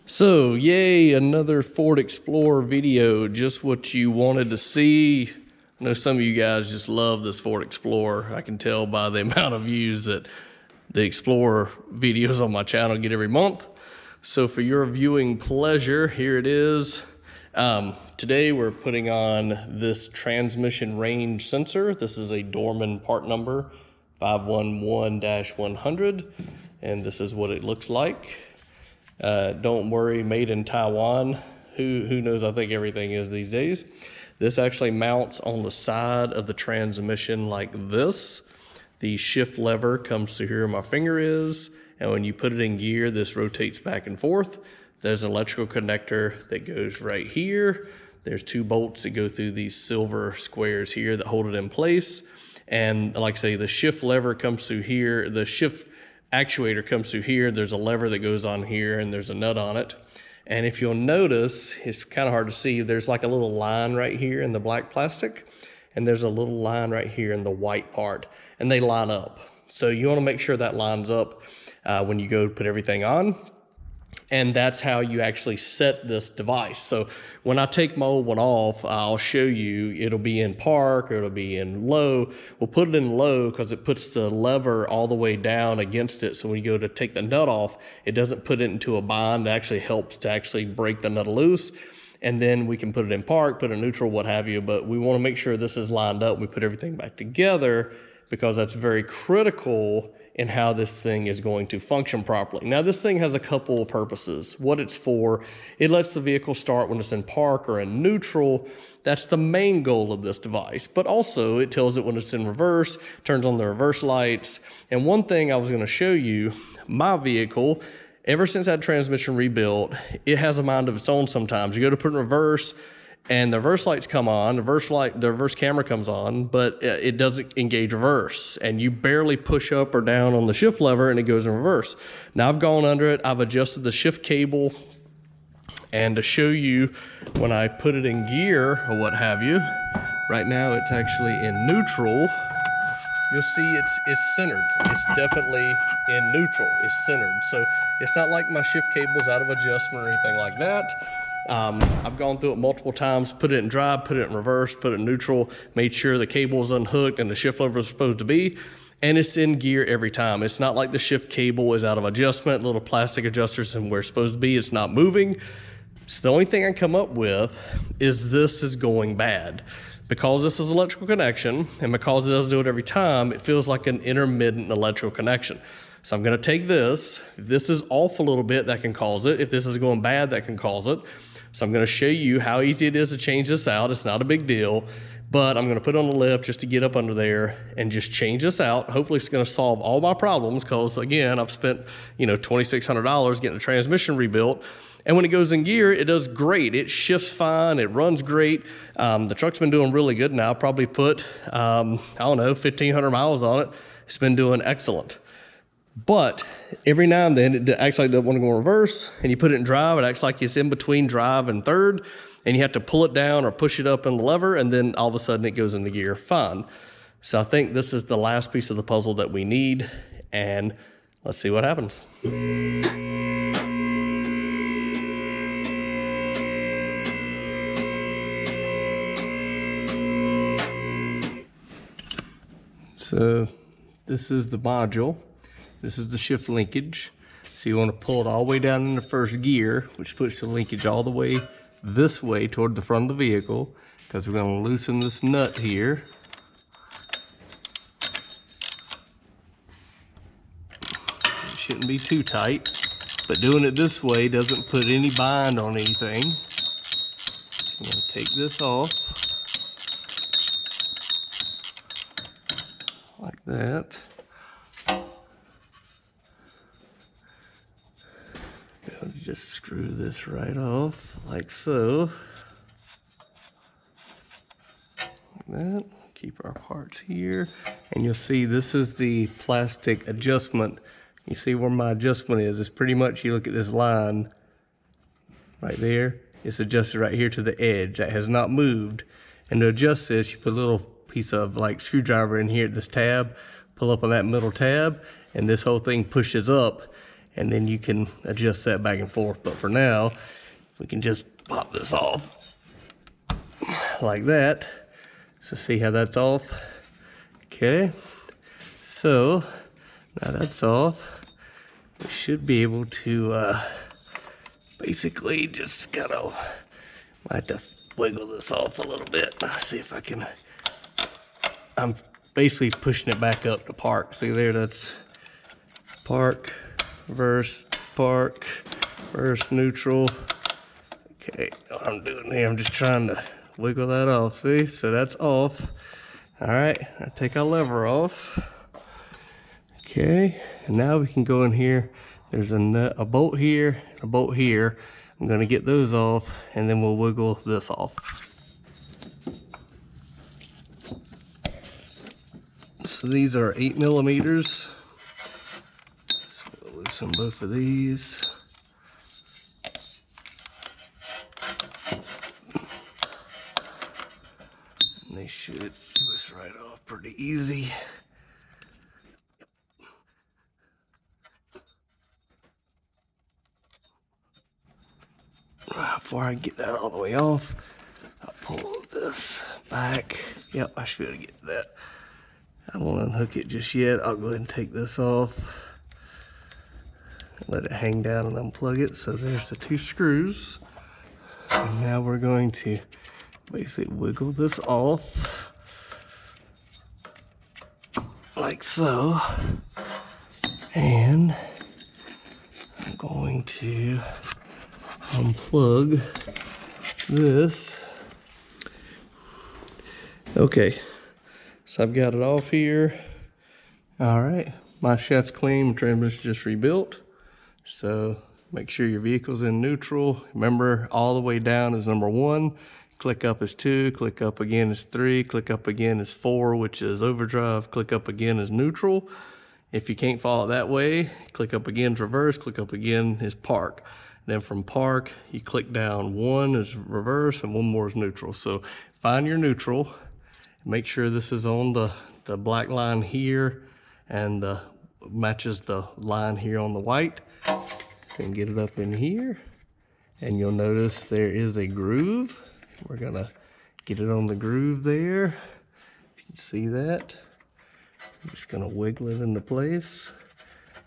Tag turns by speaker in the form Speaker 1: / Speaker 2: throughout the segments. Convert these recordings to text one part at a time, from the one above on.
Speaker 1: So, yay, another Ford Explorer video, just what you wanted to see. I know some of you guys just love this Ford Explorer. I can tell by the amount of views that the Explorer videos on my channel get every month. So for your viewing pleasure, here it is. Today we're putting on this transmission range sensor. This is a Dorman part number 511-100, and this is what it looks like. Don't worry, made in Taiwan. Who knows? I think everything is these days. This actually mounts on the side of the transmission like this. The shift lever comes to here where my finger is, and when you put it in gear, this rotates back and forth. There's an electrical connector that goes right here. There's two bolts that go through these silver squares here that hold it in place. And like I say, the shift lever comes through here. The shift actuator comes through here. There's a lever that goes on here, and there's a nut on it. And if you'll notice, it's kind of hard to see, there's like a little line right here in the black plastic, and there's a little line right here in the white part, and they line up. So you want to make sure that lines up when you go put everything on. And that's how you actually set this device. So when I take my old one off, I'll show you, it'll be in park or it'll be in low. We'll put it in low because it puts the lever all the way down against it. So when you go to take the nut off, it doesn't put it into a bind. It actually helps to actually break the nut loose. And then we can put it in park, put it in neutral, what have you. But we want to make sure this is lined up. We put everything back together because that's very critical in how this thing is going to function properly. Now, this thing has a couple of purposes. What it's for, it lets the vehicle start when it's in park or in neutral. That's the main goal of this device. But also, it tells it when it's in reverse, turns on the reverse lights. And one thing I was going to show you, my vehicle, ever since I had transmission rebuilt, it has a mind of its own sometimes. You go to put in reverse, and the reverse lights come on, the reverse camera comes on, but it doesn't engage reverse. And you barely push up or down on the shift lever and it goes in reverse. Now I've gone under it, I've adjusted the shift cable, and to show you when I put it in gear or what have you, right now it's actually in neutral. You'll see it's centered. It's definitely in neutral, it's centered. So it's not like my shift cable's out of adjustment or anything like that. I've gone through it multiple times, put it in drive, put it in reverse, put it in neutral, made sure the cable is unhooked and the shift lever is supposed to be, and it's in gear every time. It's not like the shift cable is out of adjustment, little plastic adjusters and where it's supposed to be, it's not moving. So the only thing I come up with is this is going bad. Because this is electrical connection, and because it doesn't do it every time, it feels like an intermittent electrical connection. So I'm gonna take this. If this is off a little bit, that can cause it. If this is going bad, that can cause it. So I'm gonna show you how easy it is to change this out. It's not a big deal, but I'm gonna put it on the lift just to get up under there and just change this out. Hopefully it's gonna solve all my problems because again, I've spent, $2,600 getting the transmission rebuilt. And when it goes in gear, it does great. It shifts fine, it runs great. The truck's been doing really good now. Probably put, 1,500 miles on it. It's been doing excellent. But every now and then it acts like it doesn't want to go in reverse, and you put it in drive, it acts like it's in between drive and third, and you have to pull it down or push it up in the lever, and then all of a sudden it goes into gear fine. So I think this is the last piece of the puzzle that we need, and let's see what happens. So this is the module. This is the shift linkage. So you want to pull it all the way down in the first gear, which puts the linkage all the way this way toward the front of the vehicle, because we're going to loosen this nut here. It shouldn't be too tight, but doing it this way doesn't put any bind on anything. So I'm going to take this off. Like that. Just screw this right off, like so. Like that. Keep our parts here. And you'll see this is the plastic adjustment. You see where my adjustment is. It's pretty much, you look at this line right there. It's adjusted right here to the edge. That has not moved. And to adjust this, you put a little piece of like screwdriver in here at this tab, pull up on that middle tab, and this whole thing pushes up. and then you can adjust that back and forth. But for now, we can just pop this off like that. So see how that's off? Okay, so now that's off. We should be able to basically just kind of, I have to wiggle this off a little bit. Let's see if I can. I'm basically pushing it back up to park. See there, that's park, reverse, park, reverse, neutral. Okay, what I'm doing here, I'm just trying to wiggle that off. See, so that's off. All right, I take our lever off. Okay, and now we can go in here. There's a bolt here, a bolt here. I'm gonna get those off, and then we'll wiggle this off. So these are 8 millimeters. So we'll loosen both of these. And they should twist right off pretty easy. Before I get that all the way off, I'll pull this back. Yep, I should be able to get that. I won't unhook it just yet. I'll go ahead and take this off. Let it hang down and unplug it. So there's the 2 screws. And now we're going to basically wiggle this off. Like so. And I'm going to unplug this. Okay, so I've got it off here. All right, my shaft's clean, transmission just rebuilt. So make sure your vehicle's in neutral. Remember, all the way down is number 1, click up is 2, click up again is 3, click up again is 4, which is overdrive, click up again is neutral. If you can't follow it that way, click up again is reverse, click up again is park. Then from park, you click down, 1 is reverse and 1 more is neutral. So find your neutral, make sure this is on the black line here and matches the line here on the white. And get it up in here. And you'll notice there is a groove. We're gonna get it on the groove there. If you can see that. I'm just gonna wiggle it into place.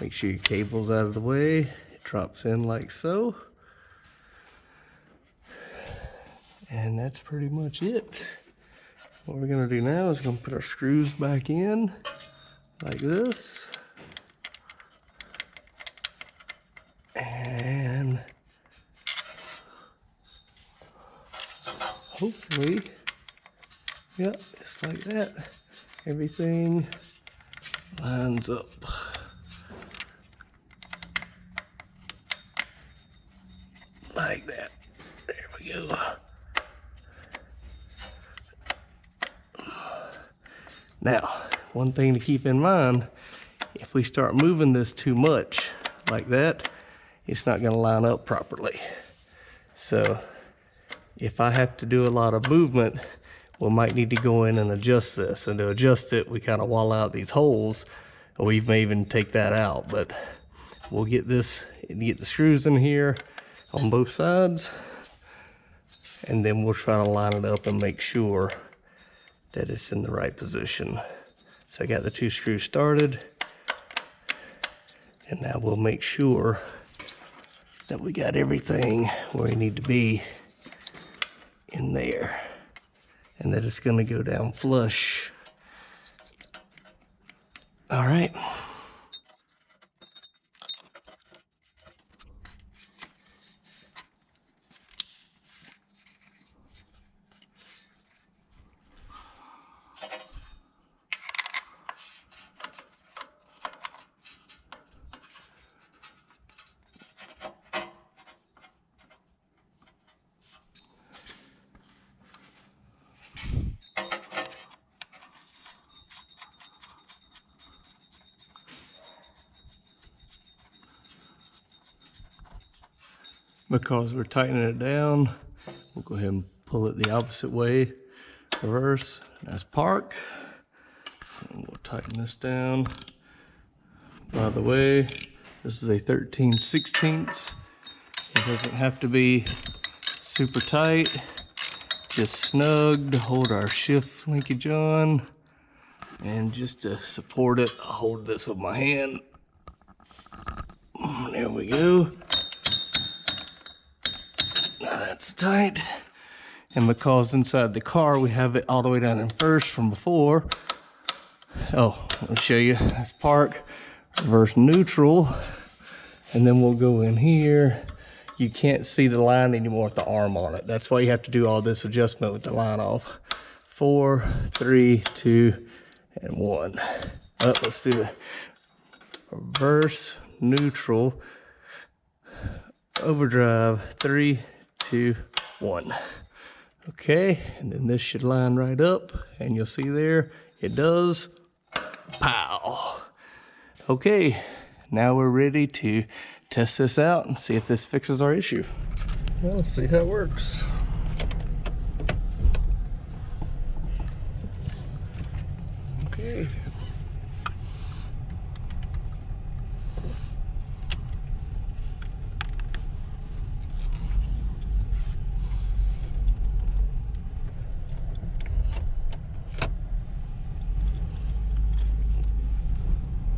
Speaker 1: Make sure your cable's out of the way. Drops in like so. And that's pretty much it. What we're gonna do now is gonna put our screws back in like this. And hopefully, yep, just like that, everything lines up. Like that. There we go. Now, one thing to keep in mind, if we start moving this too much like that, it's not going to line up properly. So if I have to do a lot of movement, we might need to go in and adjust this. And to adjust it, we kind of wall out these holes, or we may even take that out. But we'll get this, get the screws in here on both sides, and then we'll try to line it up and make sure that it's in the right position. So I got the 2 screws started, and now we'll make sure that we got everything where we need to be in there, and that it's gonna go down flush. All right. Because we're tightening it down, we'll go ahead and pull it the opposite way, reverse, that's park. And we'll tighten this down by the way, This is a 13/16. It doesn't have to be super tight, just snug to hold our shift linkage on. And just to support it, I'll hold this with my hand. There we go. Now that's tight. And because inside the car we have it all the way down in first from before. Oh, let me show you. Let's park, reverse neutral, and then we'll go in here. You can't see the line anymore with the arm on it. That's why you have to do all this adjustment with the line off. 4, 3, 2, and 1. Let's do the reverse neutral, overdrive, 3, 2, 1. Okay, and then this should line right up, and you'll see there, it does. Pow. Okay, now we're ready to test this out and see if this fixes our issue. Well, let's see how it works. Okay.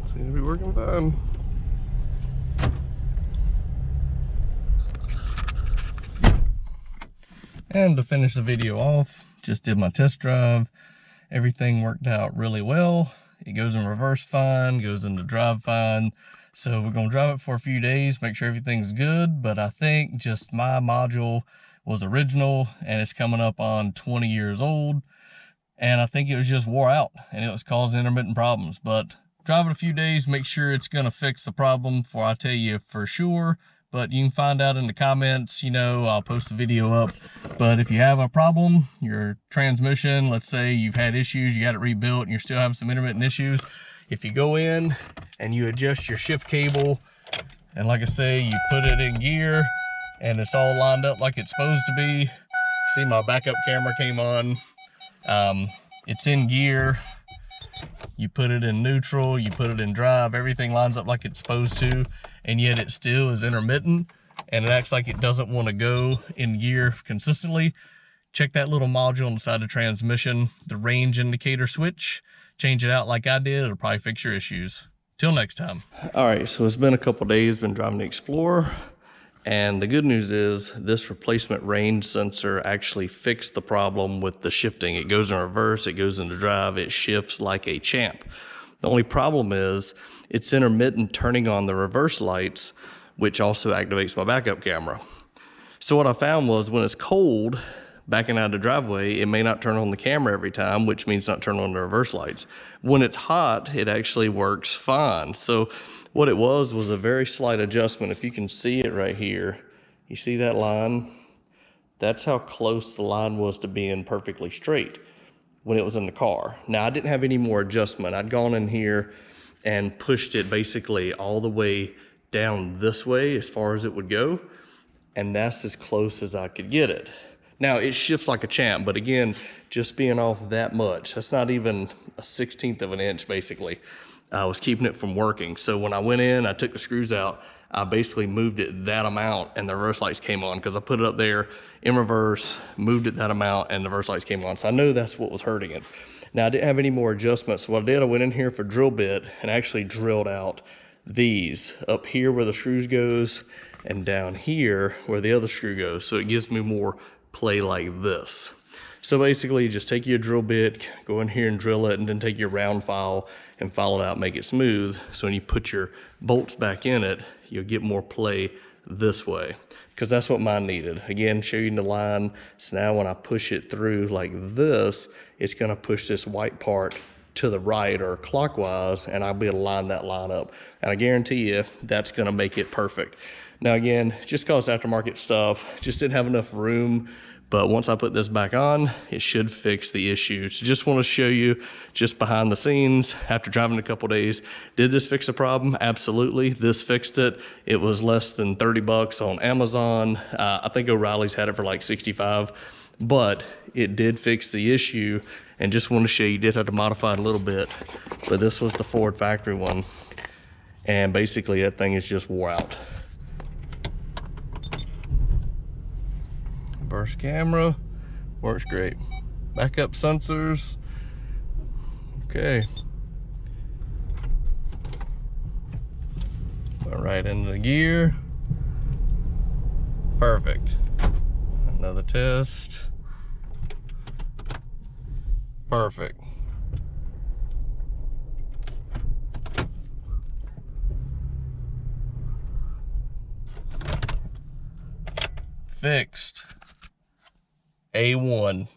Speaker 1: Seems to be working fine. And to finish the video off, just did my test drive. Everything worked out really well. It goes in reverse fine, goes into drive fine. So we're gonna drive it for a few days, make sure everything's good. But I think just my module was original and it's coming up on 20 years old. And I think it was just wore out and it was causing intermittent problems. But drive it a few days, make sure it's gonna fix the problem before I tell you for sure. But you can find out in the comments, I'll post a video up. But if you have a problem, your transmission, let's say you've had issues, you got it rebuilt and you're still having some intermittent issues, if you go in and you adjust your shift cable, and like I say, you put it in gear and it's all lined up like it's supposed to be. See, my backup camera came on. It's in gear. You put it in neutral, you put it in drive, everything lines up like it's supposed to, and yet it still is intermittent and it acts like it doesn't want to go in gear consistently. Check that little module on the side of the transmission, the range indicator switch, change it out like I did, it'll probably fix your issues. Till next time. All right, so it's been a couple days, been driving the Explorer, and the good news is this replacement range sensor actually fixed the problem with the shifting. It goes in reverse, it goes into drive, it shifts like a champ. The only problem is it's intermittent turning on the reverse lights, which also activates my backup camera. So what I found was when it's cold, backing out of the driveway, it may not turn on the camera every time, which means not turn on the reverse lights. When it's hot, it actually works fine. So what it was a very slight adjustment. If you can see it right here, you see that line? That's how close the line was to being perfectly straight when it was in the car. Now, I didn't have any more adjustment. I'd gone in here and pushed it basically all the way down this way as far as it would go, and that's as close as I could get it. Now, it shifts like a champ, but again, just being off that much, that's not even a 1/16 of an inch basically. I was keeping it from working. So when I went in, I took the screws out, I basically moved it that amount and the reverse lights came on because I put it up there in reverse, moved it that amount and the reverse lights came on. So I know that's what was hurting it. Now I didn't have any more adjustments. So what I did, I went in here for drill bit and actually drilled out these up here where the screws goes and down here where the other screw goes. So it gives me more play like this. So basically, just take your drill bit, go in here and drill it, and then take your round file and file it out, make it smooth. So when you put your bolts back in it, you'll get more play this way, because that's what mine needed. Again, show you the line. So now when I push it through like this, it's gonna push this white part to the right or clockwise, and I'll be able to line that line up. And I guarantee you, that's gonna make it perfect. Now again, just cause aftermarket stuff, just didn't have enough room. But once I put this back on, it should fix the issue. So just want to show you just behind the scenes after driving a couple days. Did this fix the problem? Absolutely. This fixed it. It was less than 30 bucks on Amazon. I think O'Reilly's had it for like 65, but it did fix the issue. And just want to show you, did have to modify it a little bit, but this was the Ford factory one. and basically that thing is just wore out. Burst camera, works great. Backup sensors, okay. Put it right into the gear. Perfect. Another test. Perfect. Fixed. A1.